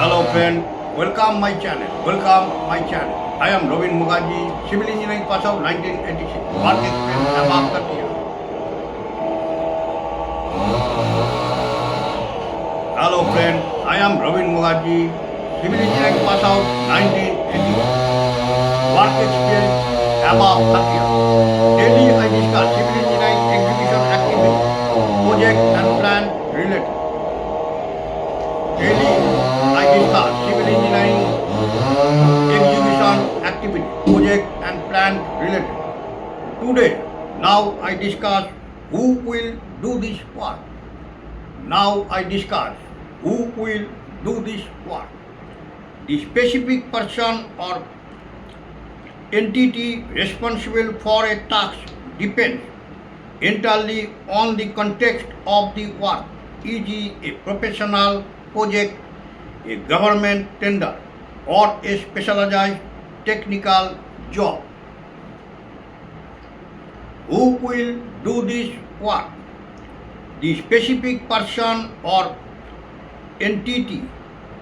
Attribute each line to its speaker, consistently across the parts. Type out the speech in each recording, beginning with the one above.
Speaker 1: Hello friend, welcome my channel. Welcome my channel. I am Robin Mukherjee, civil engineering pass out 1986. Work experience above 30 years. Hello friend, I am Robin Mukherjee, civil engineering pass out 1986. Work experience above 30 years. Daily I discuss civil engineering execution activity, project and plan related. Daily I discuss civil engineering execution activity, project and plan related. Today, now I discuss who will do this work. Now I discuss who will do this work. The specific person or entity responsible for a task depends entirely on the context of the work, e.g. a professional project, a government tender, or a specialized technical job. Who will do this work? The specific person or entity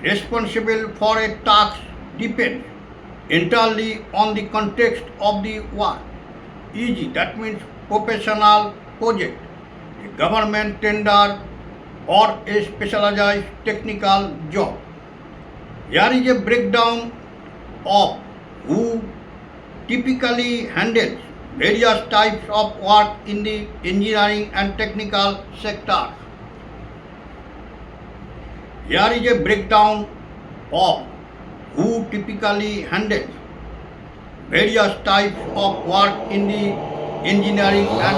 Speaker 1: responsible for a task depends entirely on the context of the work, e.g. that means professional project, a government tender, or a specialized technical job. Here is a breakdown of who typically handles various types of work in the engineering and technical sector. Here is a breakdown of who typically handles various types of work in the engineering and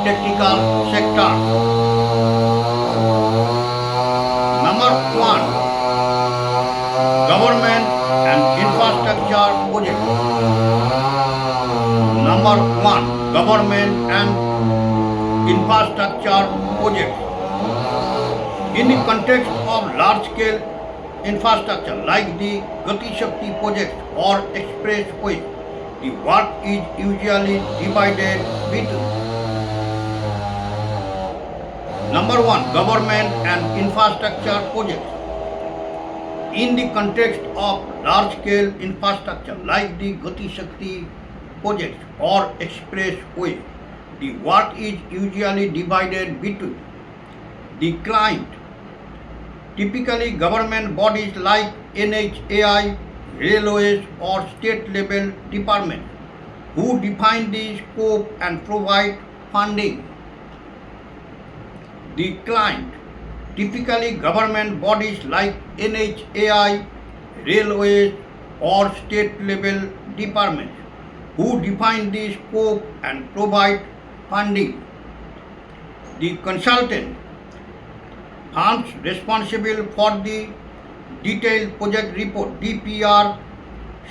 Speaker 1: technical sector. Number 1, government and infrastructure project. Number 1, government and infrastructure project. In the context of large-scale infrastructure like the Gati Shakti project or expressway, the work is usually divided between Number 1, government and infrastructure projects. In the context of large-scale infrastructure like the Gati Shakti project or expressway, the work is usually divided between the client, typically government bodies like NHAI, railways or state-level departments, who define the scope and provide funding. The client, typically government bodies like NHAI, railways or state-level departments, who define the scope and provide funding. The consultant, firms responsible for the detailed project report, DPR,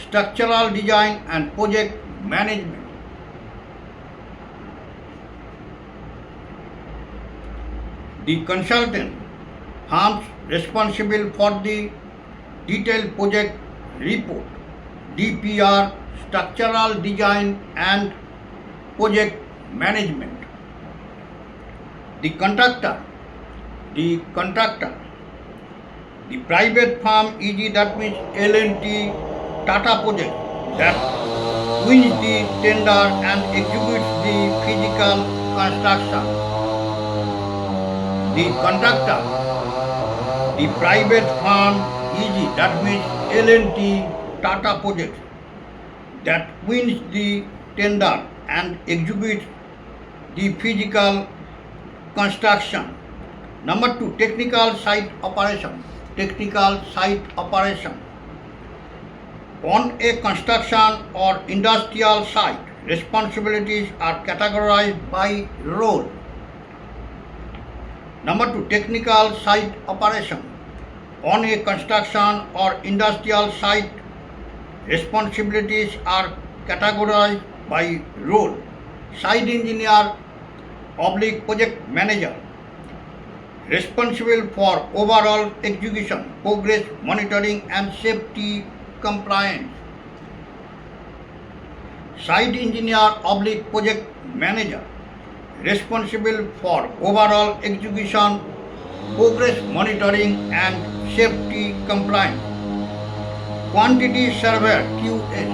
Speaker 1: structural design and project management. The consultant, firms responsible for the detailed project report, DPR, structural design and project management. The contractor, the private firm, e.g. that means L&T, Tata project that wins the tender and executes the physical construction. The contractor, the private firm, e.g. that means L&T, Tata project that wins the tender and executes the physical construction. Number 2, technical site operation. Technical site operation. On a construction or industrial site, responsibilities are categorized by role. Number 2, technical site operation. On a construction or industrial site, responsibilities are categorized by role. Site engineer / project manager, responsible for overall execution, progress monitoring and safety compliance. Site engineer / project manager, responsible for overall execution, progress monitoring and safety compliance. Quantity surveyor QS,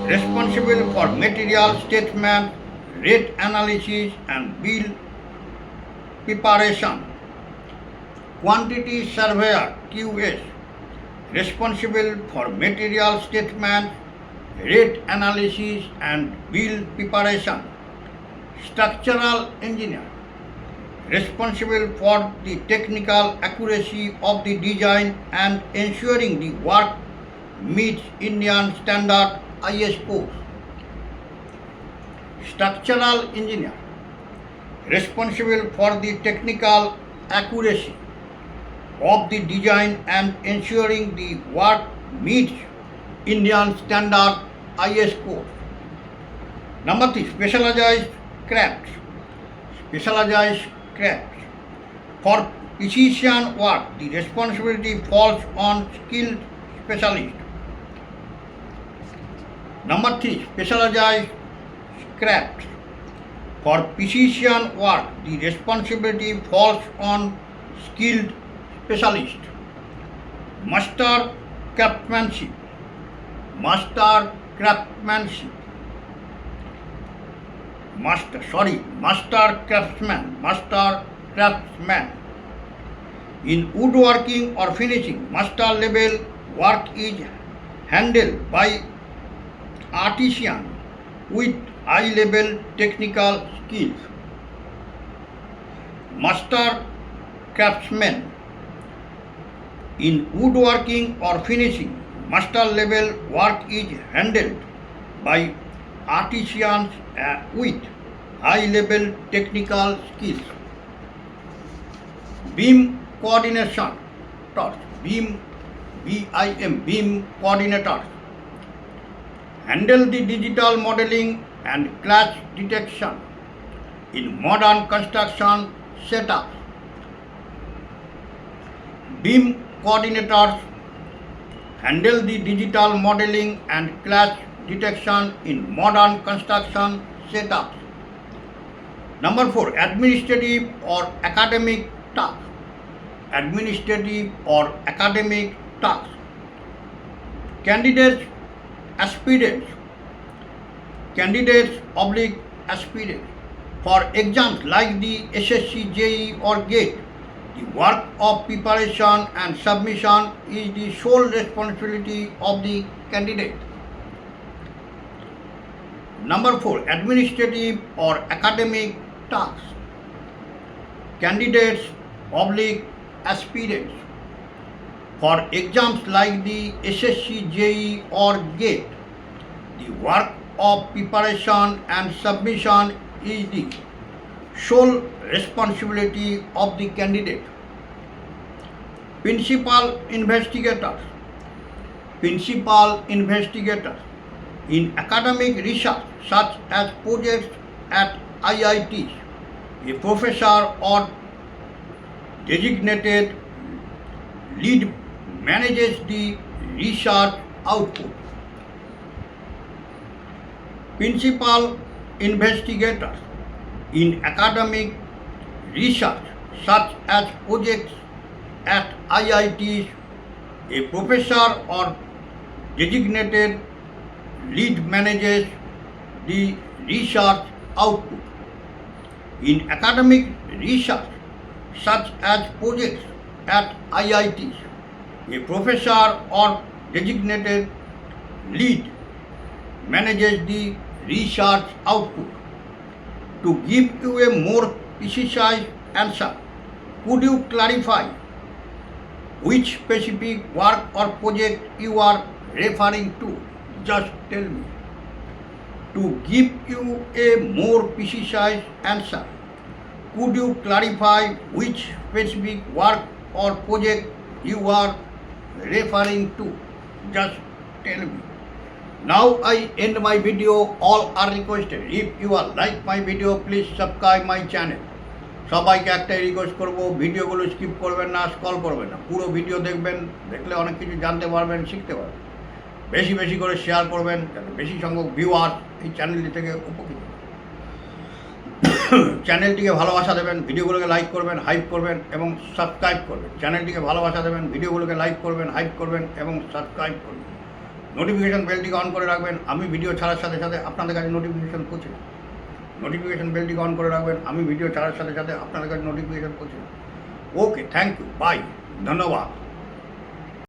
Speaker 1: responsible for material statement, rate analysis and bill preparation. Quantity surveyor QS, responsible for material statement, rate analysis and bill preparation. Structural engineer, responsible for the technical accuracy of the design and ensuring the work meets Indian standard IS codes. Structural engineer, responsible for the technical accuracy of the design and ensuring the work meets Indian standard IS codes. Number 3, specialized crafts. Specialized crafts. For precision work, the responsibility falls on skilled specialist. Number 3, specialized crafts. For precision work, the responsibility falls on skilled specialist. Master craftsmanship. Master craftsmanship. Master craftsman. In woodworking or finishing, master level work is handled by artisan with high level technical skills. Master craftsman. In woodworking or finishing, master level work is handled by artisans with high level technical skills. Beam coordination. Beam coordinators handle the digital modeling and clash detection in modern construction setups. Beam coordinators handle the digital modeling and clash detection in modern construction setups. Number 4, administrative or academic tasks. Administrative or academic tasks. Candidates aspirants for exams like the SSC, JEE or GATE. The work of preparation and submission is the sole responsibility of the candidate. Number 4, administrative or academic tasks. Candidates aspirants for exams like the SSC, JEE or GATE. The work of preparation and submission is the sole responsibility of the candidate. Principal investigators in academic research such as projects at IITs. A professor or designated lead manages the research output. Principal investigators in academic research such as projects at IITs. A professor or designated lead manages the research output. In academic research such as projects at IITs, a professor or designated lead manages the research output. To give you a more precise answer, could you clarify which specific work or project you are referring to? Just tell me. To give you a more precise answer, could you clarify which specific work or project you are referring to? Just tell me. Now I end my video. All are requested. If you are like my video, please subscribe my channel. সবাইকে একটাই request করবো, ভিডিওগুলো skip করবেন না, scroll করবেন না, পুরো video দেখবেন, দেখলে অনেক কিছু জানতে পারবেন, শিখতে পারবেন। বেশি বেশি করে শেয়ার করবেন যাতে বেশি সংখ্যক ভিউয়ার এই চ্যানেলটি থেকে উপকৃত। চ্যানেলটিকে ভালোবাসা দেবেন, ভিডিওগুলোকে লাইক করবেন, হাইপ করবেন এবং সাবস্ক্রাইব করবেন। চ্যানেলটিকে ভালোবাসা দেবেন, ভিডিওগুলোকে লাইক করবেন, হাইপ করবেন এবং সাবস্ক্রাইব করবেন। নোটিফিকেশন বেলটিকে অন করে রাখবেন, আমি ভিডিও ছাড়ার সাথে সাথে আপনাদের কাছে নোটিফিকেশন পৌঁছে যাবে। নোটিফিকেশন বেলটিকে অন করে রাখবেন, আমি ভিডিও ছাড়ার সাথে সাথে আপনাদের কাছে নোটিফিকেশন পৌঁছে যাবে। ওকে, থ্যাংক ইউ, বাই, ধন্যবাদ।